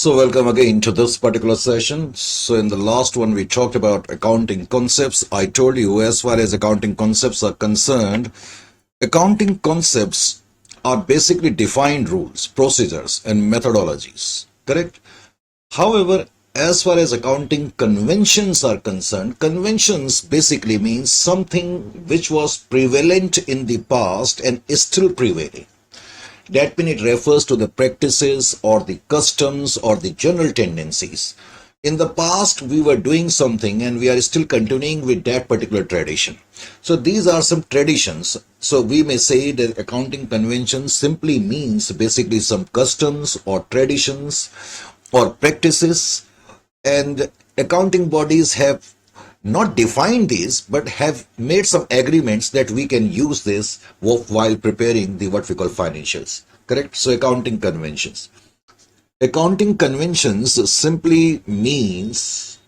So welcome again to this particular session. So in the last one we talked about accounting concepts. I told you as far as accounting concepts are concerned, accounting concepts are basically defined rules, procedures and methodologies, correct? However, as far as accounting conventions are concerned, conventions basically means something which was prevalent in the past and is still prevailing. That means it refers to the practices or the customs or the general tendencies. In the past, we were doing something and we are still continuing with that particular tradition. So these are some traditions. So we may say that accounting convention simply means basically some customs or traditions or practices, and accounting bodies have not defined these but have made some agreements that we can use this while preparing the what we call financials, correct? So accounting conventions simply means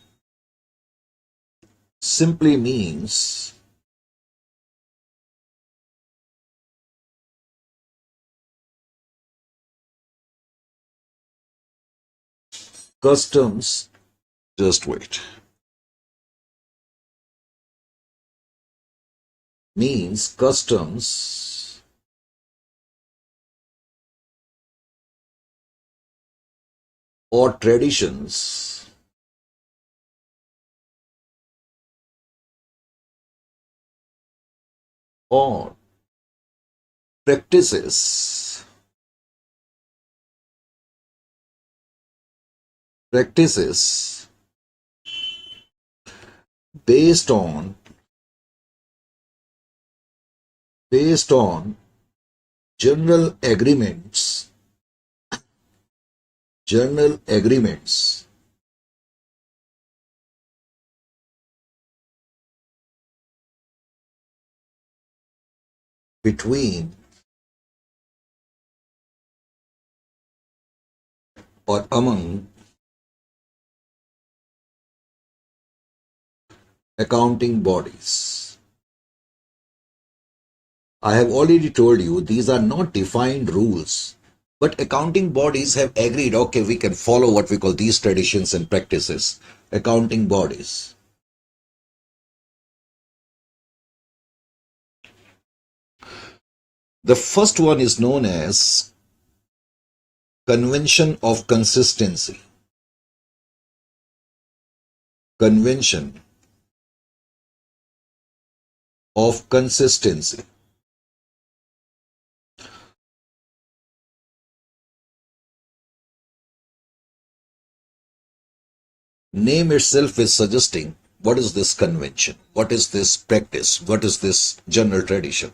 customs. Just wait. Means customs or traditions or practices based on general agreements between or among accounting bodies. I have already told you these are not defined rules, but accounting bodies have agreed, okay, we can follow what we call these traditions and practices. Accounting bodies. The first one is known as Convention of Consistency. Convention of Consistency. Name itself is suggesting what is this convention, what is this practice, what is this general tradition.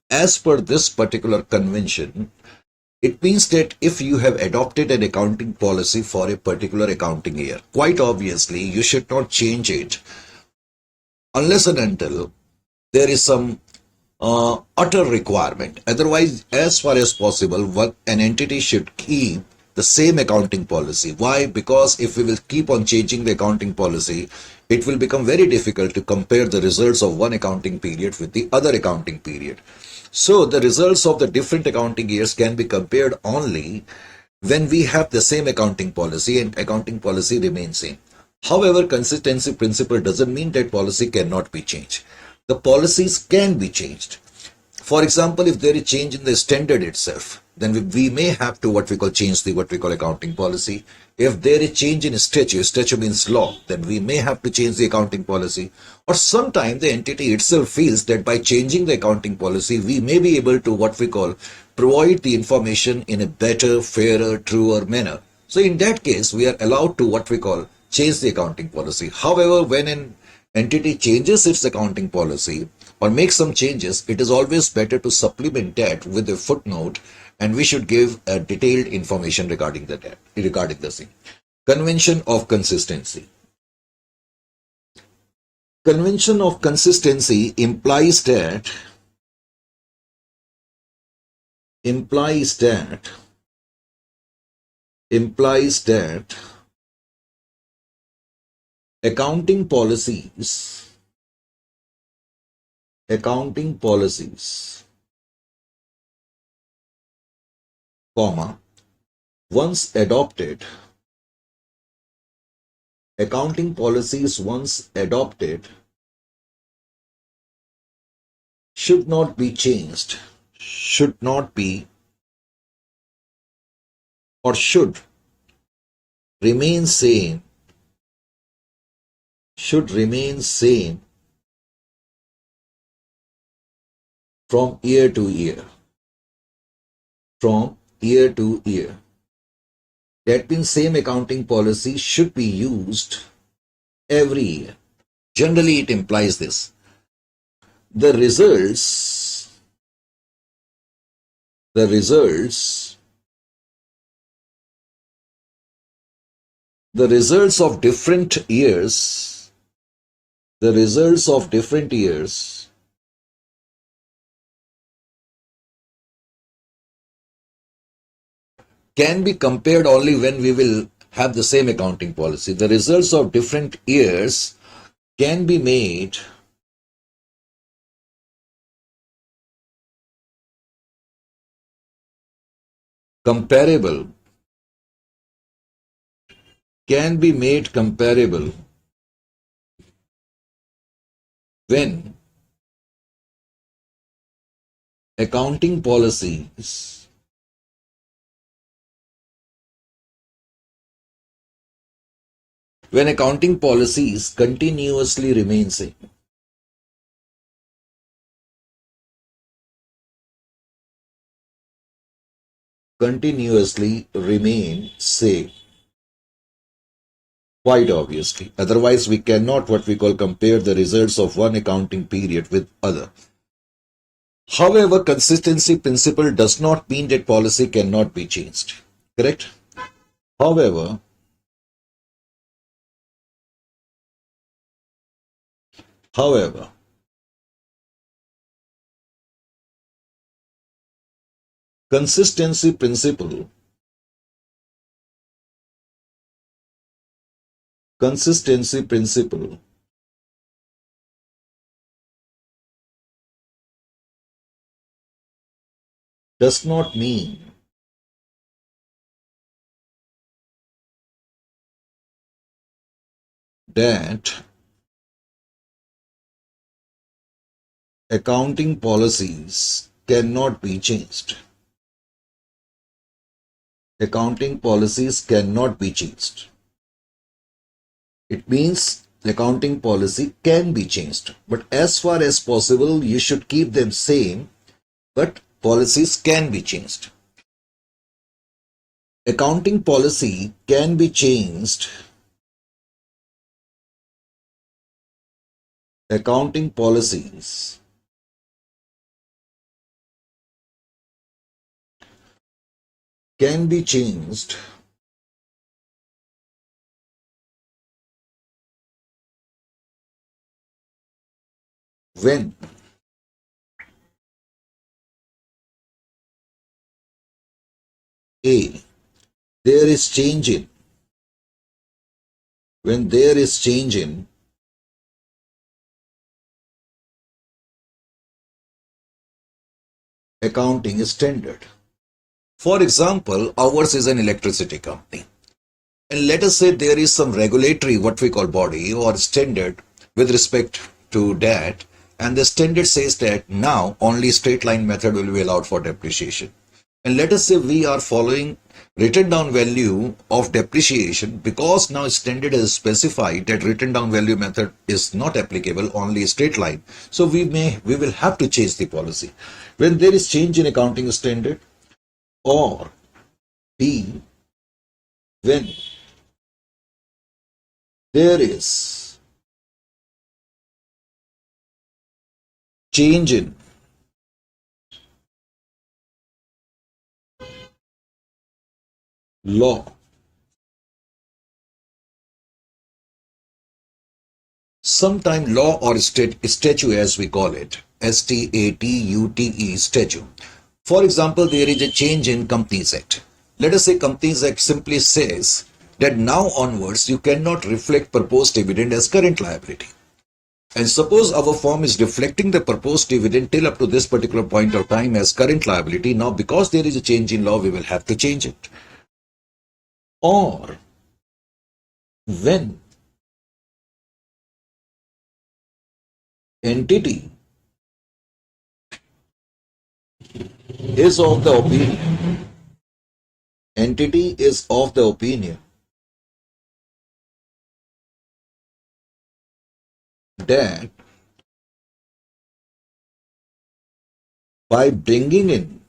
As per this particular convention, it means that if you have adopted an accounting policy for a particular accounting year, quite obviously you should not change it unless and until there is some utter requirement. Otherwise, as far as possible, what an entity should keep the same accounting policy. Why? Because if we will keep on changing the accounting policy, it will become very difficult to compare the results of one accounting period with the other accounting period. So the results of the different accounting years can be compared only when we have the same accounting policy and accounting policy remains same. However, consistency principle doesn't mean that policy cannot be changed. The policies can be changed. For example, if there is change in the standard itself, then we may have to what we call change the what we call accounting policy. If there is change in statute means law, then we may have to change the accounting policy. Or sometimes the entity itself feels that by changing the accounting policy, we may be able to what we call provide the information in a better, fairer, truer manner. So in that case, we are allowed to what we call change the accounting policy. However, when an entity changes its accounting policy or makes some changes, it is always better to supplement that with a footnote, and we should give a detailed information regarding the same. Convention of consistency. Convention of consistency implies that accounting policies, comma, once adopted accounting policies once adopted should not be changed, should not be, or should remain same, should remain same from year to year. From year to year. That means same accounting policy should be used every year. Generally, it implies this. The results of different years, can be compared only when we will have the same accounting policy. The results of different years can be made comparable, when accounting policies continuously remain same. Quite obviously. Otherwise, we cannot what we call compare the results of one accounting period with other. However, consistency principle does not mean that policy cannot be changed. Correct? However, consistency principle does not mean that accounting policies cannot be changed. Accounting policies cannot be changed. It means the accounting policy can be changed, but as far as possible, you should keep them same, but policies can be changed. Accounting policy can be changed. Accounting policies can be changed when A. There is change in accounting standard. For example, ours is an electricity company. And let us say there is some regulatory, what we call body or standard with respect to that. And the standard says that now only straight line method will be allowed for depreciation. And let us say we are following written down value of depreciation because now standard has specified that written down value method is not applicable, only straight line. So we will have to change the policy. When there is change in accounting standard, or B, when there is change in law, sometime law or statute as we call it, statute, statute. For example, there is a change in Companies Act. Let us say Companies Act simply says that now onwards you cannot reflect proposed dividend as current liability. And suppose our firm is reflecting the proposed dividend till up to this particular point of time as current liability. Now because there is a change in law, we will have to change it. Or when entity is of the opinion, entity is of the opinion that by bringing in,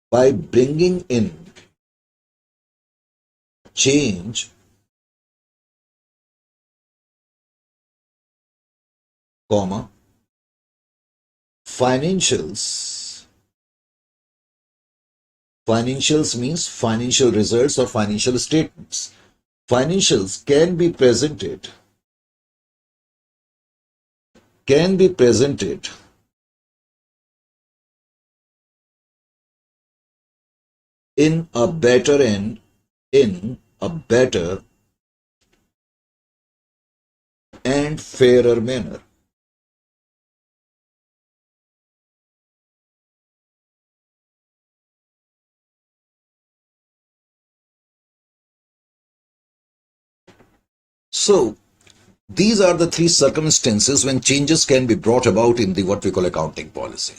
by bringing in change, comma, financials, financials means financial results or financial statements. Financials can be presented in a better and in a better and fairer manner. So these are the three circumstances when changes can be brought about in the what we call accounting policy.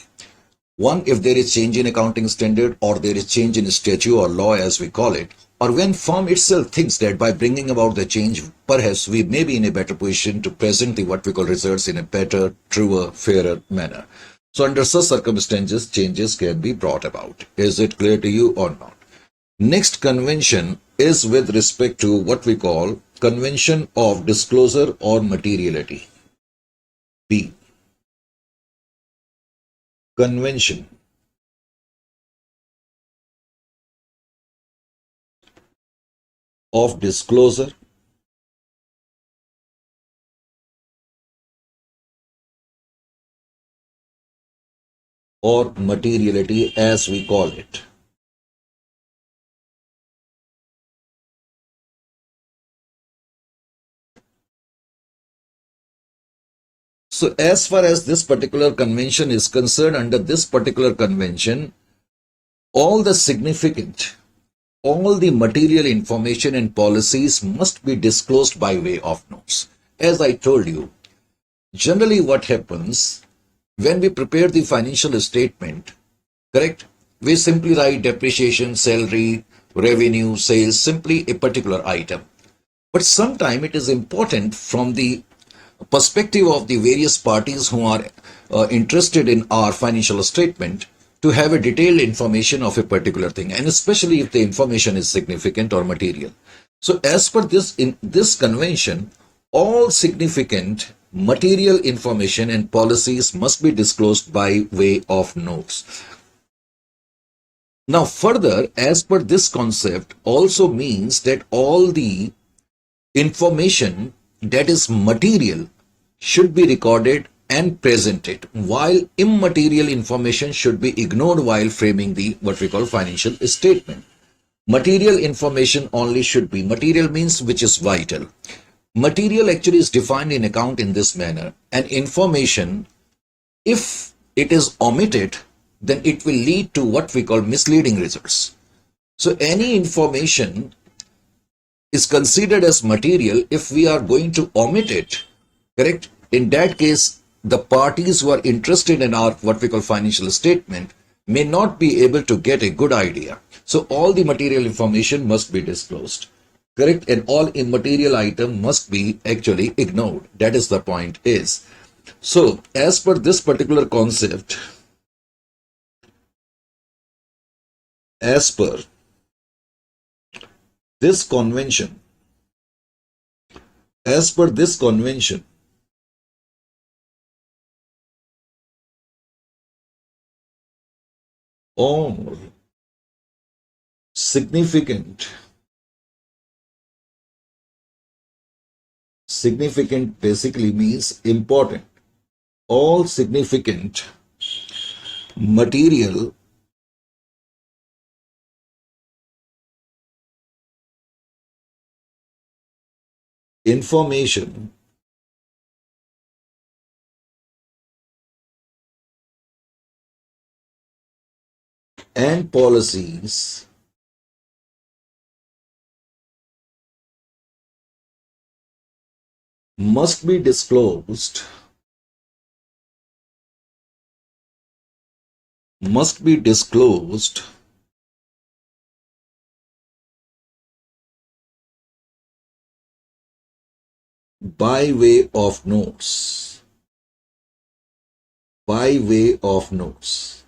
One, if there is change in accounting standard or there is change in statute or law as we call it, or when firm itself thinks that by bringing about the change, perhaps we may be in a better position to present the what we call results in a better, truer, fairer manner. So under such circumstances, changes can be brought about. Is it clear to you or not? Next convention is with respect to what we call convention of disclosure or materiality. B. Convention of disclosure or materiality as we call it. So as far as this particular convention is concerned, under this particular convention, all the significant, all the material information and policies must be disclosed by way of notes. As I told you, generally what happens when we prepare the financial statement, correct? We simply write depreciation, salary, revenue, sales, simply a particular item. But sometimes it is important from the perspective of the various parties who are interested in our financial statement to have a detailed information of a particular thing, and especially if the information is significant or material. So as per this, in this convention, all significant material information and policies must be disclosed by way of notes. Now further, as per this concept also means that all the information that is material should be recorded and presented, while immaterial information should be ignored while framing the what we call financial statement. Material information only should be, material means which is vital. Material actually is defined in account in this manner, and information, if it is omitted, then it will lead to what we call misleading results. So any information is considered as material if we are going to omit it, correct? In that case, the parties who are interested in our what we call financial statement may not be able to get a good idea. So all the material information must be disclosed, correct? And all immaterial item must be actually ignored. That is the point is. So as per this particular concept, as per this convention, as per this convention, all significant basically means important, all significant material information and policies must be disclosed must be disclosed by way of notes. By way of notes.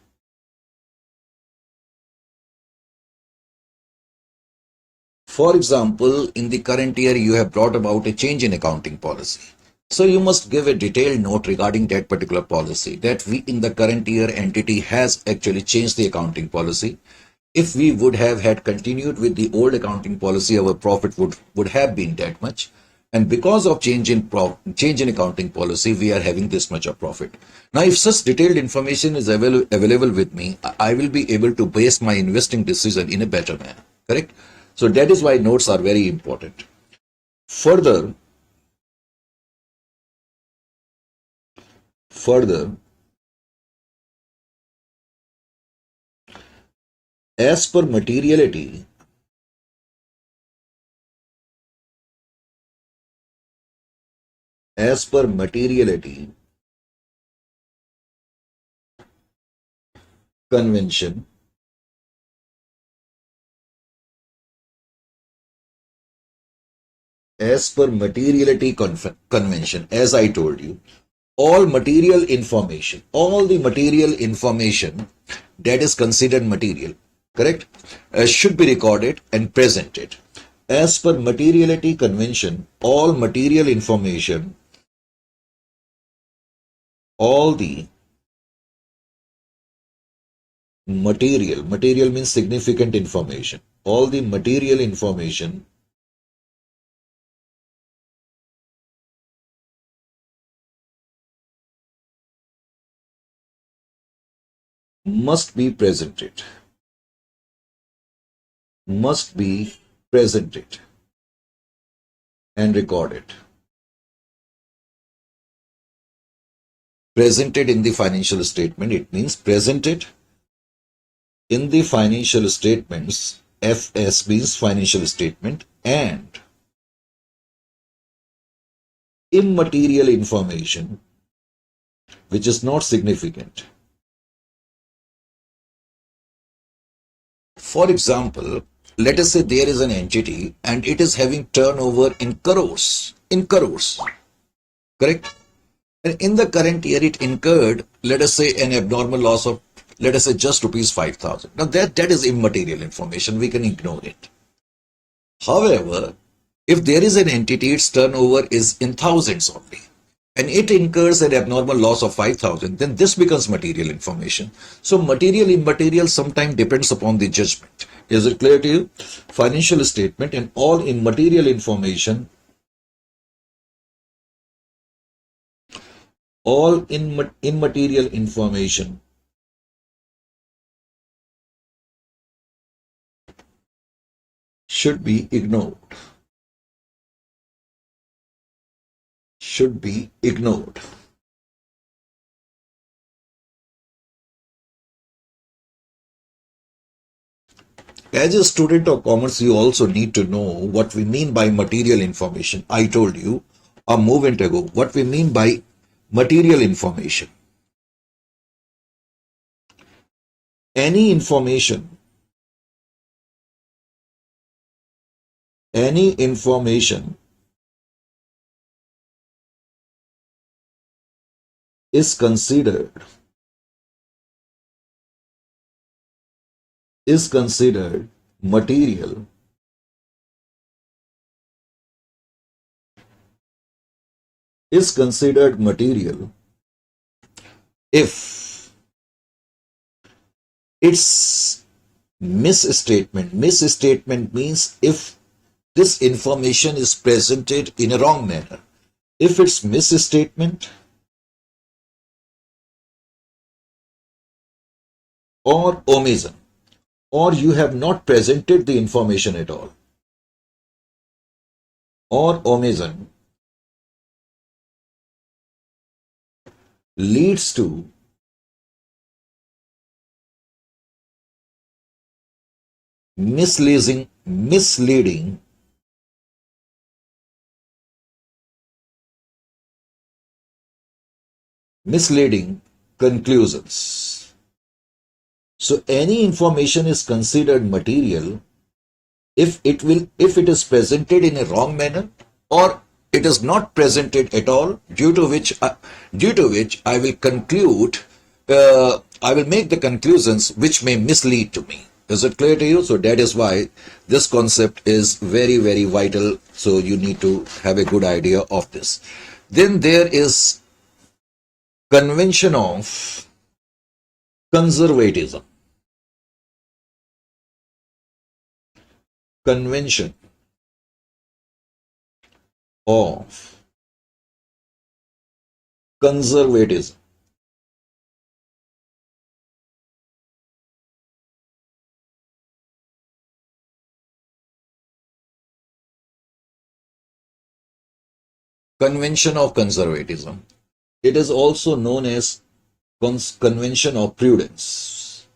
For example, in the current year, you have brought about a change in accounting policy. So you must give a detailed note regarding that particular policy, that we in the current year entity has actually changed the accounting policy. If we would have had continued with the old accounting policy, our profit would have been that much. And because of change in accounting policy, we are having this much of profit. Now, if such detailed information is available with me, I will be able to base my investing decision in a better manner. Correct? So that is why notes are very important. Further, further, as per materiality, as per materiality convention, as per materiality convention, as I told you, all the material information that is considered material, correct, should be recorded and presented. As per materiality convention, all material information, all the material means significant information, all the material information must be presented, must be presented and recorded. Presented in the financial statement, it means presented in the financial statements. FS means financial statement, and immaterial information which is not significant. For example, let us say there is an entity and it is having turnover in crores, correct? And in the current year, it incurred, let us say, an abnormal loss of, let us say, just rupees 5,000. Now that is immaterial information. We can ignore it. However, if there is an entity, its turnover is in thousands only, and it incurs an abnormal loss of 5,000, then this becomes material information. So material, immaterial sometimes depends upon the judgment. Is it clear to you? Financial statement and all immaterial information, all immaterial information should be ignored. Should be ignored. As a student of commerce, you also need to know what we mean by material information. I told you a moment ago what we mean by material information. Any information is considered material if it's misstatement means if this information is presented in a wrong manner. If it's misstatement or omission, or you have not presented the information at all, or omission leads to misleading misleading conclusions. So any information is considered material if it is presented in a wrong manner, or it is not presented at all, due to which I will conclude, I will make the conclusions which may mislead to me. Is it clear to you? So that is why this concept is very, very vital. So you need to have a good idea of this. Then there is convention of conservatism. Convention of conservatism. Convention of conservatism. It is also known as convention of prudence.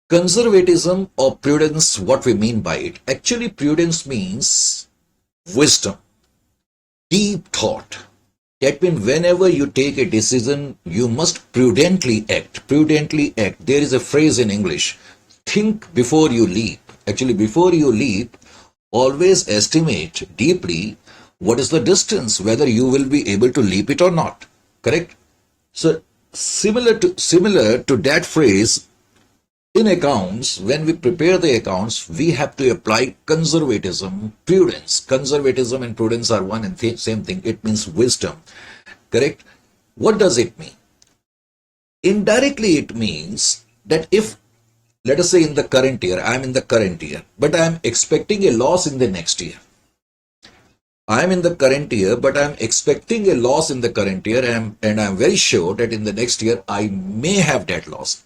Conservatism or prudence, what we mean by it? Actually, prudence means wisdom, deep thought. That means whenever you take a decision, you must prudently act. Prudently act. There is a phrase in English, think before you leap. Actually, before you leap, always estimate deeply what is the distance, whether you will be able to leap it or not. Correct? So similar to that phrase, in accounts, when we prepare the accounts, we have to apply conservatism, prudence. Conservatism and prudence are one and same thing. It means wisdom. Correct? What does it mean? Indirectly, it means that if, let us say in the current year, I am in the current year, but I am expecting a loss in the next year. I am in the current year, but I am expecting a loss in the current year, and I am very sure that in the next year I may have that loss.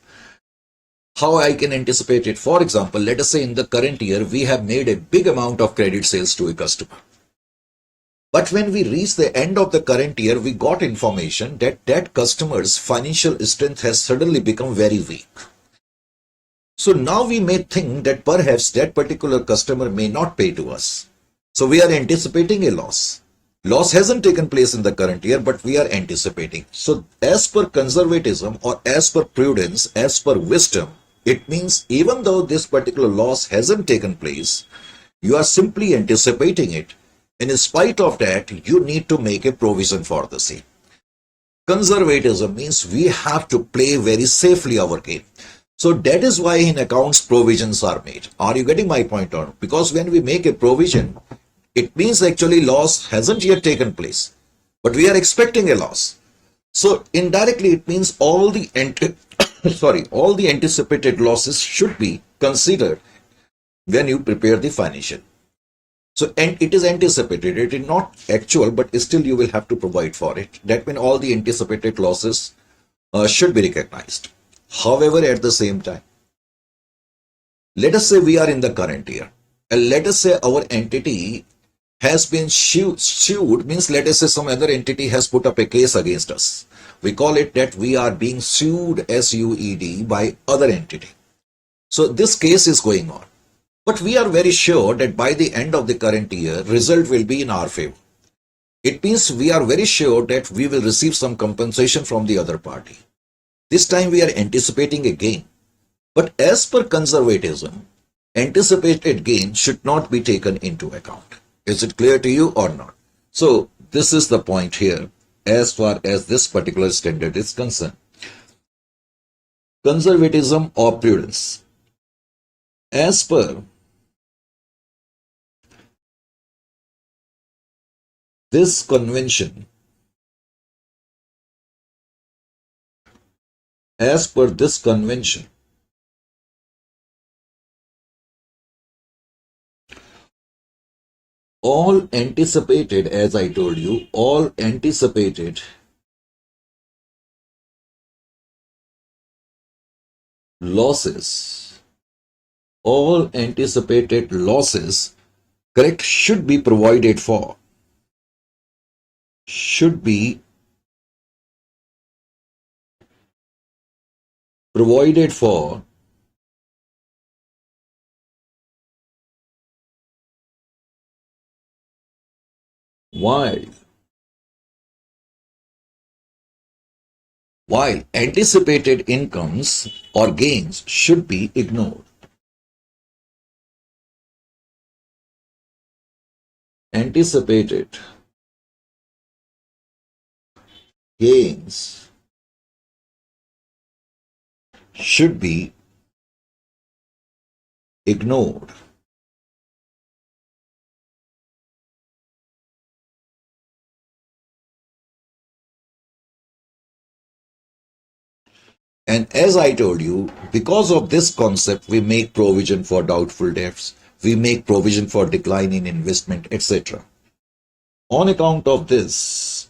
How I can anticipate it? For example, let us say in the current year we have made a big amount of credit sales to a customer. But when we reach the end of the current year, we got information that that customer's financial strength has suddenly become very weak. So now we may think that perhaps that particular customer may not pay to us. So we are anticipating a loss. Loss hasn't taken place in the current year, but we are anticipating. So as per conservatism or as per prudence, as per wisdom, it means even though this particular loss hasn't taken place, you are simply anticipating it. And in spite of that, you need to make a provision for the same. Conservatism means we have to play very safely our game. So that is why in accounts provisions are made. Are you getting my point on? Because when we make a provision, it means actually loss hasn't yet taken place, but we are expecting a loss. So indirectly it means all the all the anticipated losses should be considered when you prepare the financial. So and it is anticipated, it is not actual, but still you will have to provide for it. That means all the anticipated losses should be recognized. However, at the same time, let us say we are in the current year, and let us say our entity has been sued, means let us say some other entity has put up a case against us. We call it that we are being sued, SUED, by other entity. So this case is going on. But we are very sure that by the end of the current year, result will be in our favor. It means we are very sure that we will receive some compensation from the other party. This time we are anticipating a gain. But as per conservatism, anticipated gain should not be taken into account. Is it clear to you or not? So this is the point here as far as this particular standard is concerned. Conservatism or prudence. As per this convention, all anticipated, as I told you, all anticipated losses, correct, should be provided for. Should be provided for while anticipated incomes or gains should be ignored. Anticipated gains should be ignored. And as I told you, because of this concept, we make provision for doubtful debts, we make provision for decline in investment, etc. On account of this,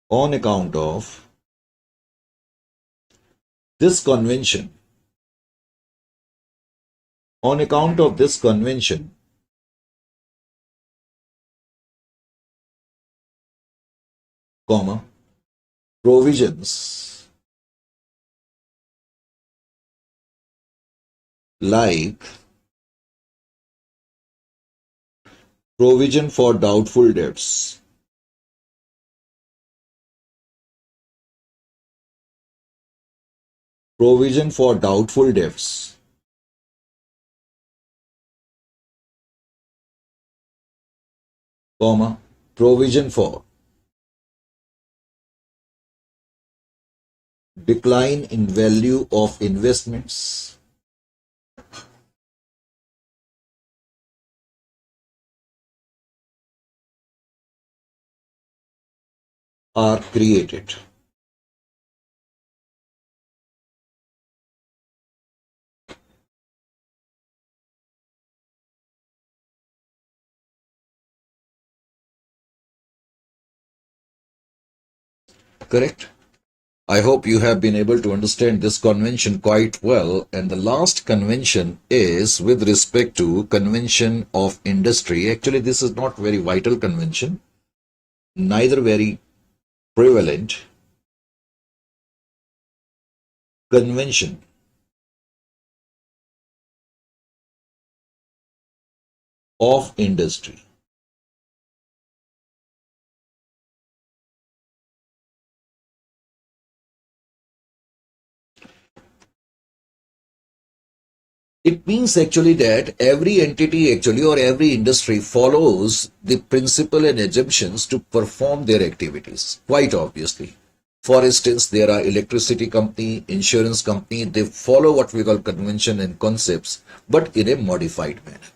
on account of this convention, on account of this convention, comma, provisions like provision for doubtful debts, provision for doubtful debts, comma, provision for decline in value of investments are created. Correct? I hope you have been able to understand this convention quite well. And the last convention is with respect to convention of industry. Actually, this is not very vital convention, neither very prevalent. Convention of industry. It means actually that every entity actually or every industry follows the principle and assumptions to perform their activities, quite obviously. For instance, there are electricity company, insurance company, they follow what we call convention and concepts, but in a modified manner.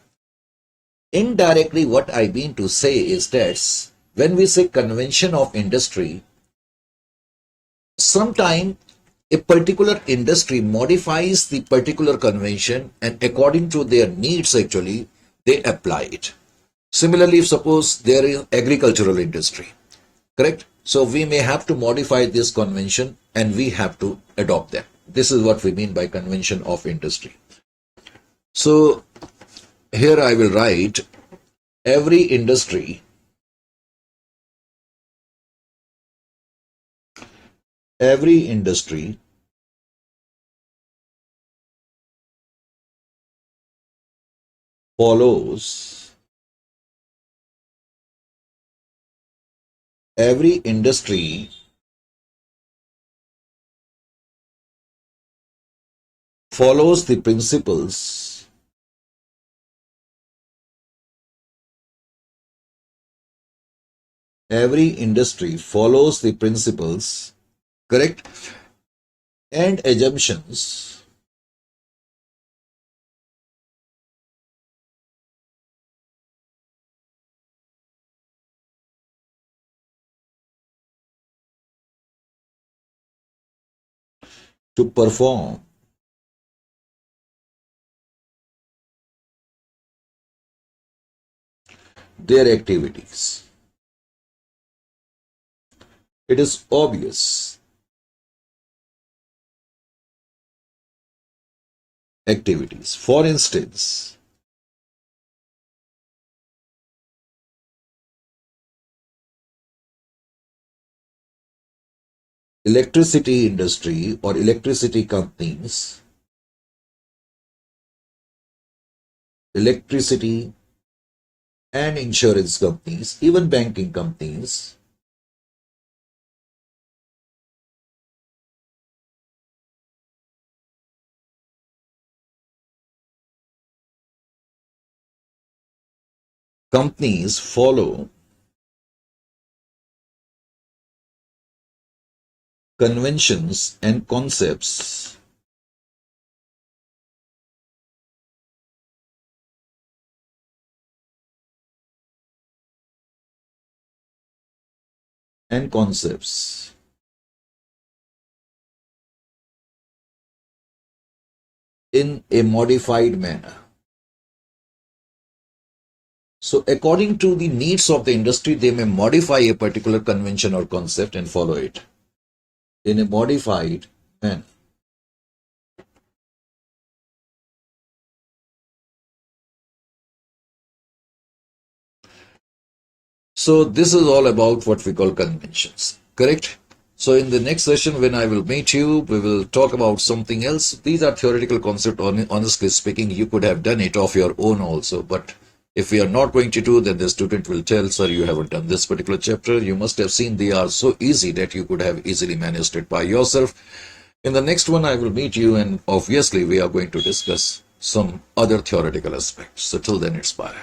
Indirectly, what I mean to say is that when we say convention of industry, sometime a particular industry modifies the particular convention and according to their needs actually they apply it. Similarly, if suppose there is agricultural industry, correct? So we may have to modify this convention and we have to adopt them. This is what we mean by convention of industry. So here I will write every industry follows every industry follows the principles every industry follows the principles, correct, and assumptions to perform their activities. It is obvious activities. For instance, electricity industry or electricity companies, electricity and insurance companies, even banking companies, follow conventions and concepts in a modified manner. So according to the needs of the industry, they may modify a particular convention or concept and follow it in a modified manner. So this is all about what we call conventions, correct? So in the next session, when I will meet you, we will talk about something else. These are theoretical concepts. Honestly speaking, you could have done it of your own also, but if we are not going to do, then the student will tell, sir, you haven't done this particular chapter. You must have seen they are so easy that you could have easily managed it by yourself. In the next one, I will meet you, and obviously we are going to discuss some other theoretical aspects. So till then, it's bye.